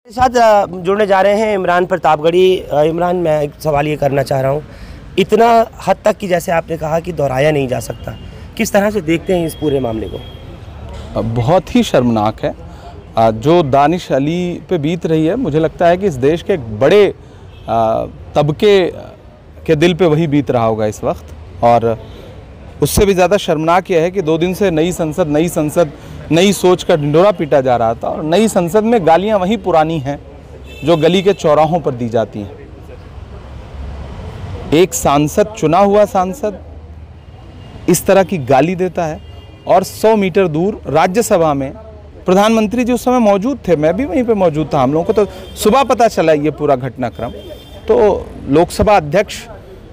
साथ जुड़ने जा रहे हैं इमरान प्रतापगढ़ी। इमरान, मैं एक सवाल ये करना चाह रहा हूँ, इतना हद तक कि जैसे आपने कहा कि दोहराया नहीं जा सकता, किस तरह से देखते हैं इस पूरे मामले को? बहुत ही शर्मनाक है जो दानिश अली पे बीत रही है। मुझे लगता है कि इस देश के एक बड़े तबके के दिल पे वही बीत रहा होगा इस वक्त। और उससे भी ज़्यादा शर्मनाक यह है कि 2 दिन से नई संसद नई सोच का ढिंढोरा पीटा जा रहा था, और नई संसद में गालियां वही पुरानी हैं जो गली के चौराहों पर दी जाती हैं। एक सांसद, चुना हुआ सांसद, इस तरह की गाली देता है। और 100 मीटर दूर राज्यसभा में प्रधानमंत्री जी उस समय मौजूद थे, मैं भी वहीं पे मौजूद था। हम लोगों को तो सुबह पता चला ये पूरा घटनाक्रम। तो लोकसभा अध्यक्ष,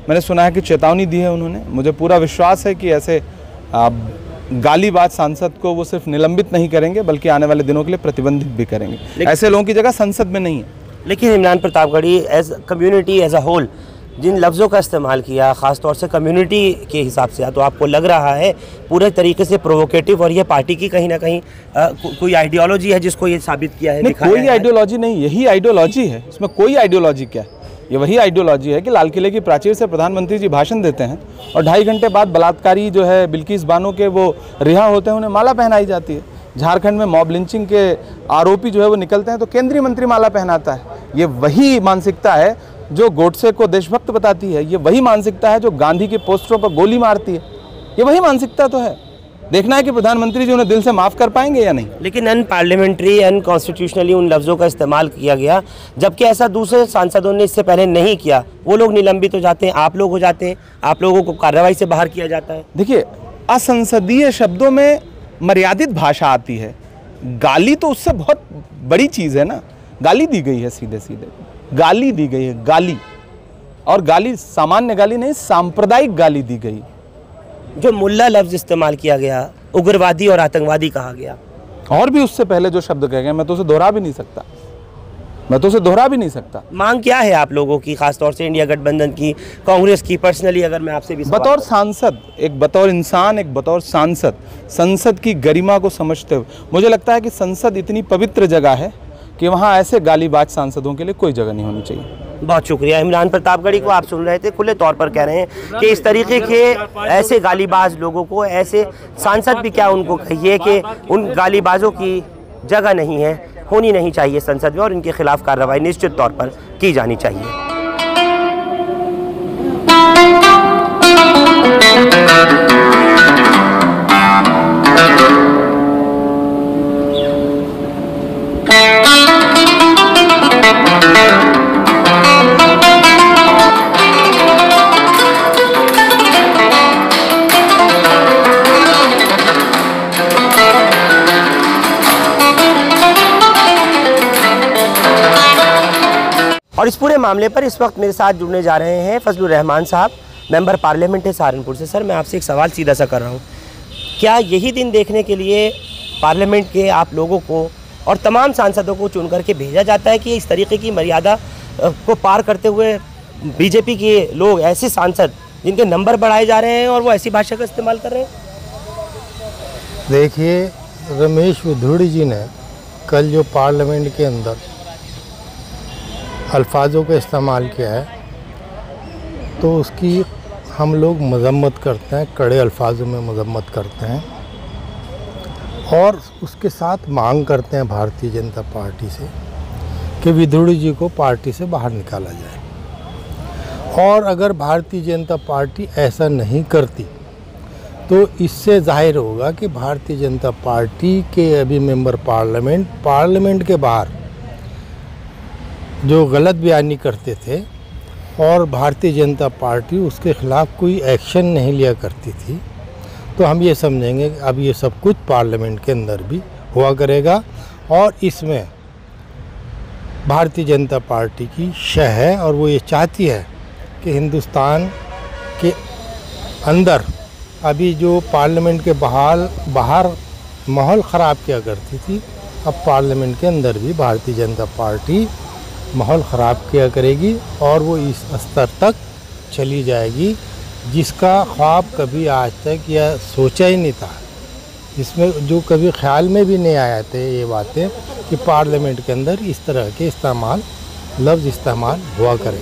मैंने सुना है कि चेतावनी दी है उन्होंने। मुझे पूरा विश्वास है कि ऐसे गालीबाज सांसद को वो सिर्फ निलंबित नहीं करेंगे बल्कि आने वाले दिनों के लिए प्रतिबंधित भी करेंगे। ऐसे लोगों की जगह संसद में नहीं है। लेकिन Imran Pratapgarhi, as community as a whole, जिन लफ्ज़ों का इस्तेमाल किया ख़ास तौर से कम्युनिटी के हिसाब से, तो आपको लग रहा है पूरे तरीके से प्रोवोकेटिव, और ये पार्टी की कहीं ना कहीं कोई आइडियोलॉजी है जिसको ये साबित किया है? नहीं, कोई आइडियोलॉजी नहीं, यही आइडियोलॉजी है। इसमें कोई आइडियोलॉजी क्या है? ये वही आइडियोलॉजी है कि लाल किले की प्राचीर से प्रधानमंत्री जी भाषण देते हैं और 2.5 घंटे बाद बलात्कारी जो है बिल्किस बानो के वो रिहा होते हैं, उन्हें माला पहनाई जाती है। झारखंड में मॉब लिंचिंग के आरोपी जो है वो निकलते हैं तो केंद्रीय मंत्री माला पहनाता है। ये वही मानसिकता है जो गोडसे को देशभक्त बताती है। ये वही मानसिकता है जो गांधी के पोस्टरों पर गोली मारती है। ये वही मानसिकता तो है। देखना है कि प्रधानमंत्री जी उन्हें दिल से माफ़ कर पाएंगे या नहीं। लेकिन अनपार्लियामेंट्री, अनकॉन्स्टिट्यूशनली उन लफ्ज़ों का इस्तेमाल किया गया, जबकि ऐसा दूसरे सांसदों ने इससे पहले नहीं किया। वो लोग निलंबित हो जाते हैं, आप लोग हो जाते हैं, आप लोगों को कार्रवाई से बाहर किया जाता है। देखिए, असंसदीय शब्दों में मर्यादित भाषा आती है। गाली तो उससे बहुत बड़ी चीज़ है ना। गाली दी गई है, सीधे सीधे गाली दी गई है, गाली। और गाली सामान्य गाली नहीं, सांप्रदायिक गाली दी गई। जो मुल्ला लफ्ज़ इस्तेमाल किया गया, उग्रवादी और आतंकवादी कहा गया, और भी उससे पहले जो शब्द कहे गए, मैं तो उसे दोहरा भी नहीं सकता। मांग क्या है आप लोगों की, खासतौर से इंडिया गठबंधन की, कांग्रेस की? पर्सनली अगर मैं आपसे भी बतौर सांसद, एक बतौर इंसान, एक बतौर सांसद, संसद की गरिमा को समझते हुए, मुझे लगता है कि संसद इतनी पवित्र जगह है कि वहाँ ऐसे गालीबाज सांसदों के लिए कोई जगह नहीं होनी चाहिए। बहुत शुक्रिया। इमरान प्रतापगढ़ी को आप सुन रहे थे, खुले तौर पर कह रहे हैं कि इस तरीके के ऐसे गालीबाज लोगों को, ऐसे सांसद भी क्या, उनको कहिए कि उन गालीबाजों की जगह नहीं है, होनी नहीं चाहिए संसद में, और इनके खिलाफ कार्रवाई निश्चित तौर पर की जानी चाहिए। और इस पूरे मामले पर इस वक्त मेरे साथ जुड़ने जा रहे हैं फजलुर रहमान साहब, मेंबर पार्लियामेंट है सहारनपुर से। सर, मैं आपसे एक सवाल सीधा सा कर रहा हूँ, क्या यही दिन देखने के लिए पार्लियामेंट के आप लोगों को और तमाम सांसदों को चुन करके भेजा जाता है कि इस तरीके की मर्यादा को पार करते हुए बीजेपी के लोग, ऐसे सांसद जिनके नंबर बढ़ाए जा रहे हैं और वो ऐसी भाषा का इस्तेमाल कर रहे हैं? देखिए, रमेश विधुड़ी जी ने कल जो पार्लियामेंट के अंदर अल्फाजों का इस्तेमाल किया है, तो उसकी हम लोग मजम्मत करते हैं, कड़े अल्फाजों में मजम्मत करते हैं, और उसके साथ मांग करते हैं भारतीय जनता पार्टी से कि विधुड़ी जी को पार्टी से बाहर निकाला जाए। और अगर भारतीय जनता पार्टी ऐसा नहीं करती तो इससे जाहिर होगा कि भारतीय जनता पार्टी के अभी मेंबर पार्लियामेंट के बाहर जो गलत बयानी करते थे और भारतीय जनता पार्टी उसके ख़िलाफ़ कोई एक्शन नहीं लिया करती थी, तो हम ये समझेंगे कि अब ये सब कुछ पार्लियामेंट के अंदर भी हुआ करेगा। और इसमें भारतीय जनता पार्टी की शह है, और वो ये चाहती है कि हिंदुस्तान के अंदर अभी जो पार्लियामेंट के बाहर माहौल ख़राब किया करती थी, अब पार्लियामेंट के अंदर भी भारतीय जनता पार्टी माहौल ख़राब किया करेगी, और वो इस स्तर तक चली जाएगी जिसका ख्वाब कभी आज तक या सोचा ही नहीं था इसमें जो कभी ख्याल में भी नहीं आया थे ये बातें कि पार्लियामेंट के अंदर इस तरह के लफ्ज़ इस्तेमाल हुआ करें।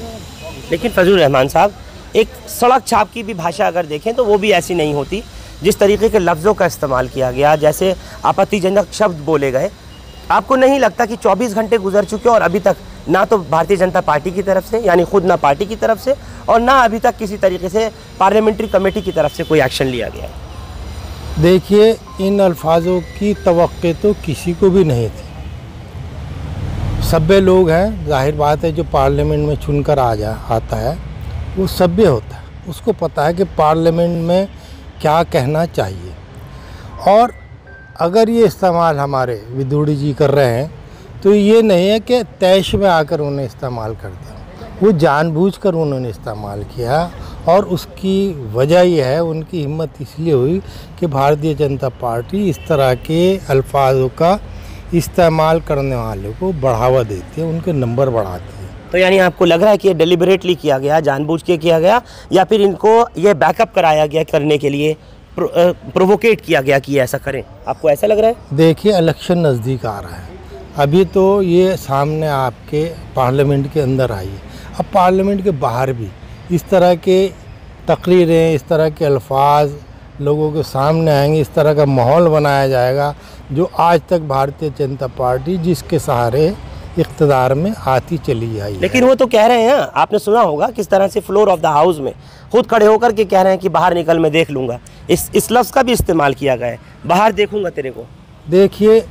लेकिन फजलुर रहमान साहब, एक सड़क छाप की भी भाषा अगर देखें तो वो भी ऐसी नहीं होती। जिस तरीके के लफ्ज़ों का इस्तेमाल किया गया, जैसे आपत्तिजनक शब्द बोले गए, आपको नहीं लगता कि 24 घंटे गुजर चुके और अभी तक ना तो भारतीय जनता पार्टी की तरफ से, यानी खुद ना पार्टी की तरफ से, और ना अभी तक किसी तरीके से पार्लियामेंट्री कमेटी की तरफ से कोई एक्शन लिया गया? देखिए, इन अल्फाजों की तवक्के तो किसी को भी नहीं थी। सभ्य लोग हैं, जाहिर बात है, जो पार्लियामेंट में चुनकर आता है वो सभ्य होता है, उसको पता है कि पार्लियामेंट में क्या कहना चाहिए। और अगर ये इस्तेमाल हमारे विदुड़ी जी कर रहे हैं तो ये नहीं है कि तैश में आकर उन्हें इस्तेमाल कर दिया, वो जानबूझकर उन्होंने इस्तेमाल किया। और उसकी वजह यह है, उनकी हिम्मत इसलिए हुई कि भारतीय जनता पार्टी इस तरह के अल्फाजों का इस्तेमाल करने वालों को बढ़ावा देती है, उनके नंबर बढ़ाती है। तो यानी आपको लग रहा है कि ये डेलिबरेटली किया गया, जानबूझ के किया गया, या फिर इनको ये बैकअप कराया गया करने के लिए, प्रोवोकेट किया गया कि ऐसा करें? आपको ऐसा लग रहा है? देखिए, इलेक्शन नज़दीक आ रहा है, अभी तो ये सामने आपके पार्लियामेंट के अंदर आई है, अब पार्लियामेंट के बाहर भी इस तरह के तकरीरें, इस तरह के अल्फाज लोगों के सामने आएंगे, इस तरह का माहौल बनाया जाएगा जो आज तक भारतीय जनता पार्टी जिसके सहारे इक़्तिदार में आती चली आई है। लेकिन वो तो कह रहे हैं, आपने सुना होगा किस तरह से फ्लोर ऑफ द हाउस में खुद खड़े होकर के कह रहे हैं कि बाहर निकल मैं देख लूँगा। इस लफ्ज़ का भी इस्तेमाल किया गया है, बाहर देखूँगा तेरे को। देखिए,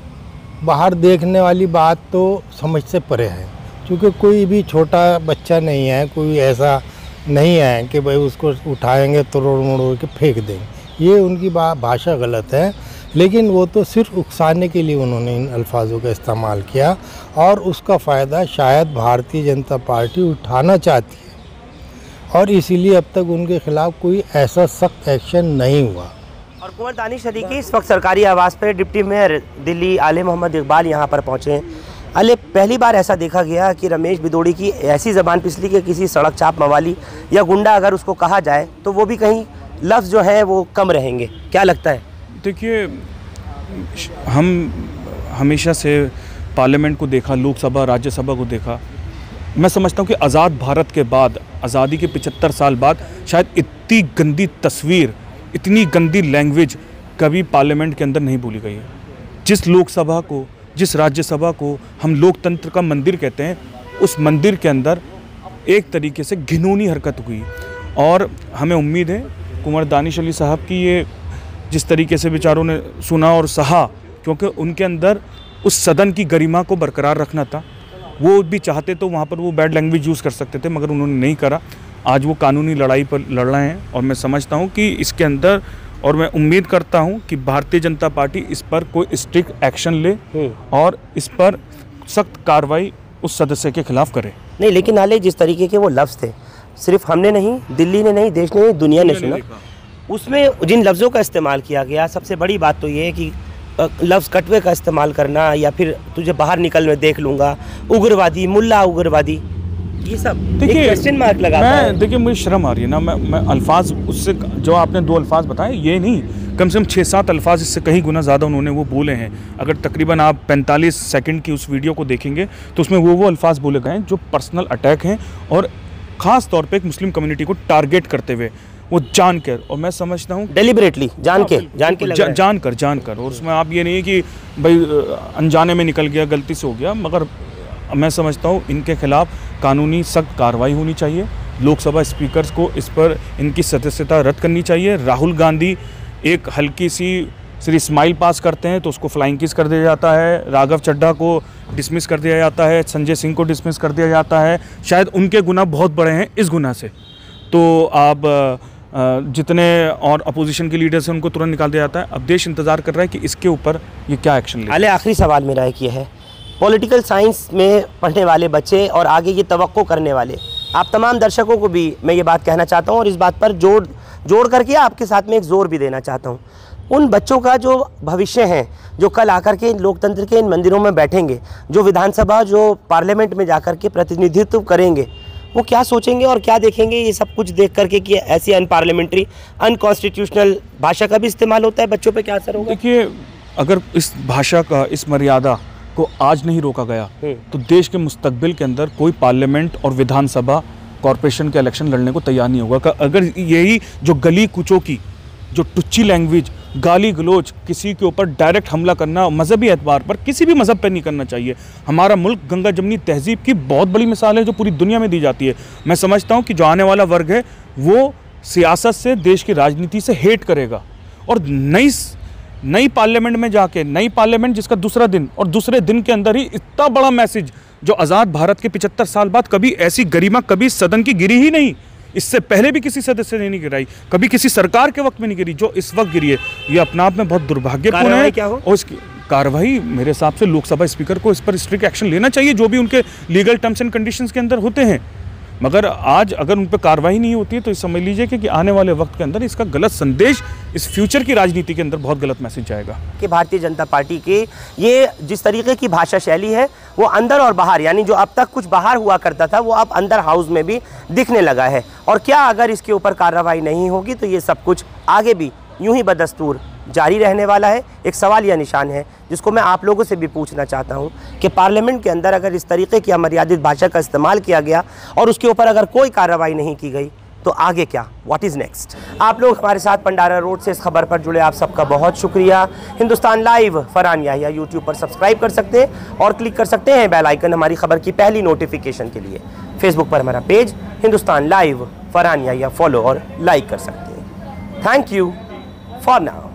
बाहर देखने वाली बात तो समझ से परे है, क्योंकि कोई भी छोटा बच्चा नहीं है, कोई ऐसा नहीं है कि भाई उसको उठाएंगे तोड़ मोड़ के फेंक देंगे। ये उनकी भाषा गलत है, लेकिन वो तो सिर्फ उकसाने के लिए उन्होंने इन अल्फाजों का इस्तेमाल किया और उसका फ़ायदा शायद भारतीय जनता पार्टी उठाना चाहती है और इसीलिए अब तक उनके ख़िलाफ़ कोई ऐसा सख्त एक्शन नहीं हुआ। और कुंवर दानिश सदीकी इस वक्त सरकारी आवास पर डिप्टी मेयर दिल्ली आले मोहम्मद इकबाल यहाँ पर पहुँचे हैं। अले, पहली बार ऐसा देखा गया कि रमेश भिदोड़ी की ऐसी ज़बान पिसली कि किसी सड़क चाप मवाली या गुंडा अगर उसको कहा जाए तो वो भी कहीं लफ्ज़ जो है वो कम रहेंगे। क्या लगता है? देखिए, हम हमेशा से पार्लियामेंट को देखा, लोकसभा राज्यसभा को देखा। मैं समझता हूँ कि आज़ाद भारत के बाद, आज़ादी के 75 साल बाद शायद इतनी गंदी तस्वीर, इतनी गंदी लैंग्वेज कभी पार्लियामेंट के अंदर नहीं बोली गई है। जिस लोकसभा को, जिस राज्यसभा को हम लोकतंत्र का मंदिर कहते हैं, उस मंदिर के अंदर एक तरीके से घिनौनी हरकत हुई। और हमें उम्मीद है कुंवर दानिश अली साहब की ये जिस तरीके से बेचारों ने सुना और सहा, क्योंकि उनके अंदर उस सदन की गरिमा को बरकरार रखना था। वो भी चाहते तो वहाँ पर वो बैड लैंग्वेज यूज़ कर सकते थे, मगर उन्होंने नहीं करा। आज वो कानूनी लड़ाई पर लड़ रहे हैं और मैं समझता हूँ कि इसके अंदर, और मैं उम्मीद करता हूँ कि भारतीय जनता पार्टी इस पर कोई स्ट्रिक्ट एक्शन ले और इस पर सख्त कार्रवाई उस सदस्य के खिलाफ करे। नहीं, लेकिन आले, जिस तरीके के वो लफ्ज़ थे, सिर्फ हमने नहीं, दिल्ली ने नहीं, देश ने नहीं, दुनिया ने सुना। उसमें जिन लफ्ज़ों का इस्तेमाल किया गया, सबसे बड़ी बात तो ये है कि लफ्ज़ कटवे का इस्तेमाल करना, या फिर तुझे बाहर निकल में देख लूँगा, उग्रवादी, मुल्ला उग्रवादी, ये सब देखिए क्वेश्चन मार्क लगाता है। देखिए, मुझे शर्म आ रही है ना, मैं अल्फाज उससे, जो आपने 2 अल्फाज बताए, ये नहीं, कम से कम 6-7 अल्फाज इससे कहीं गुना ज़्यादा उन्होंने वो बोले हैं। अगर तकरीबन आप 45 सेकंड की उस वीडियो को देखेंगे तो उसमें वो अल्फाज बोले गए हैं जो पर्सनल अटैक हैं और ख़ास तौर पे एक मुस्लिम कम्युनिटी को टारगेट करते हुए, वो जानकर, और मैं समझता हूँ डेलिबरेटली, जानकर। और उसमें आप ये नहीं है कि भाई अनजाने में निकल गया, गलती से हो गया, मगर मैं समझता हूँ इनके खिलाफ कानूनी सख्त कार्रवाई होनी चाहिए। लोकसभा स्पीकर्स को इस पर इनकी सदस्यता रद्द करनी चाहिए। राहुल गांधी एक हल्की सी सिर्फ स्माइल पास करते हैं तो उसको फ्लाइंग किस कर दिया जाता है, राघव चड्ढा को डिसमिस कर दिया जाता है, संजय सिंह को डिसमिस कर दिया जाता है। शायद उनके गुनाह बहुत बड़े हैं इस गुनाह से, तो आप जितने और अपोजिशन के लीडर्स हैं उनको तुरंत निकाल दिया जाता है। अब देश इंतज़ार कर रहा है कि इसके ऊपर ये क्या एक्शन ले। आखिरी सवाल मेरा एक ये है, पॉलिटिकल साइंस में पढ़ने वाले बच्चे और आगे ये तवक्को करने वाले आप तमाम दर्शकों को भी मैं ये बात कहना चाहता हूँ और इस बात पर जोड़ करके आपके साथ में एक जोर भी देना चाहता हूँ। उन बच्चों का जो भविष्य है, जो कल आकर के लोकतंत्र के इन मंदिरों में बैठेंगे, जो विधानसभा, जो पार्लियामेंट में जाकर के प्रतिनिधित्व करेंगे, वो क्या सोचेंगे और क्या देखेंगे ये सब कुछ देख करके कि ऐसी अनपार्लियामेंट्री अनकॉन्स्टिट्यूशनल भाषा का भी इस्तेमाल होता है, बच्चों पे क्या असर होगा? देखिए, अगर इस भाषा का, इस मर्यादा को आज नहीं रोका गया तो देश के मुस्तकबिल के अंदर कोई पार्लियामेंट और विधानसभा कॉरपोरेशन के इलेक्शन लड़ने को तैयार नहीं होगा। अगर यही जो गली कुचों की जो टुच्ची लैंग्वेज, गाली गलोच, किसी के ऊपर डायरेक्ट हमला करना मजहबी एतबार पर, किसी भी मजहब पर नहीं करना चाहिए। हमारा मुल्क गंगा जमनी तहजीब की बहुत बड़ी मिसाल है जो पूरी दुनिया में दी जाती है। मैं समझता हूँ कि जो आने वाला वर्ग है वो सियासत से, देश की राजनीति से हेट करेगा और नई पार्लियामेंट में जाके, नई पार्लियामेंट जिसका दूसरा दिन और दूसरे दिन के अंदर ही इतना बड़ा मैसेज, जो आज़ाद भारत के 75 साल बाद कभी ऐसी गरिमा कभी सदन की गिरी ही नहीं, इससे पहले भी किसी सदस्य ने नहीं गिराई, कभी किसी सरकार के वक्त में नहीं गिरी, जो इस वक्त गिरी है, ये अपना आप में बहुत दुर्भाग्यपूर्ण है। क्या हो? और इसकी कार्रवाई मेरे हिसाब से लोकसभा स्पीकर को इस पर स्ट्रिक्ट एक्शन लेना चाहिए, जो भी उनके लीगल टर्म्स एंड कंडीशंस के अंदर होते हैं। मगर आज अगर उन पर कार्रवाई नहीं होती है तो समझ लीजिए कि आने वाले वक्त के अंदर इसका गलत संदेश इस फ्यूचर की राजनीति के अंदर बहुत गलत मैसेज जाएगा कि भारतीय जनता पार्टी के ये जिस तरीके की भाषा शैली है वो अंदर और बाहर, यानी जो अब तक कुछ बाहर हुआ करता था वो अब अंदर हाउस में भी दिखने लगा है। और क्या अगर इसके ऊपर कार्रवाई नहीं होगी तो ये सब कुछ आगे भी यूं ही बदस्तूर जारी रहने वाला है। एक सवाल या निशान है जिसको मैं आप लोगों से भी पूछना चाहता हूं कि पार्लियामेंट के अंदर अगर इस तरीके की अमर्यादित भाषा का इस्तेमाल किया गया और उसके ऊपर अगर कोई कार्रवाई नहीं की गई तो आगे क्या, व्हाट इज़ नेक्स्ट? आप लोग हमारे साथ पंडारा रोड से इस खबर पर जुड़े, आप सबका बहुत शुक्रिया। हिंदुस्तान लाइव फरहान याहिया यूट्यूब पर सब्सक्राइब कर सकते हैं और क्लिक कर सकते हैं बेल आइकन हमारी खबर की पहली नोटिफिकेशन के लिए। फेसबुक पर हमारा page Hindustan live Farhan Yahiya follow और लाइक कर सकते हैं। Thank you for now.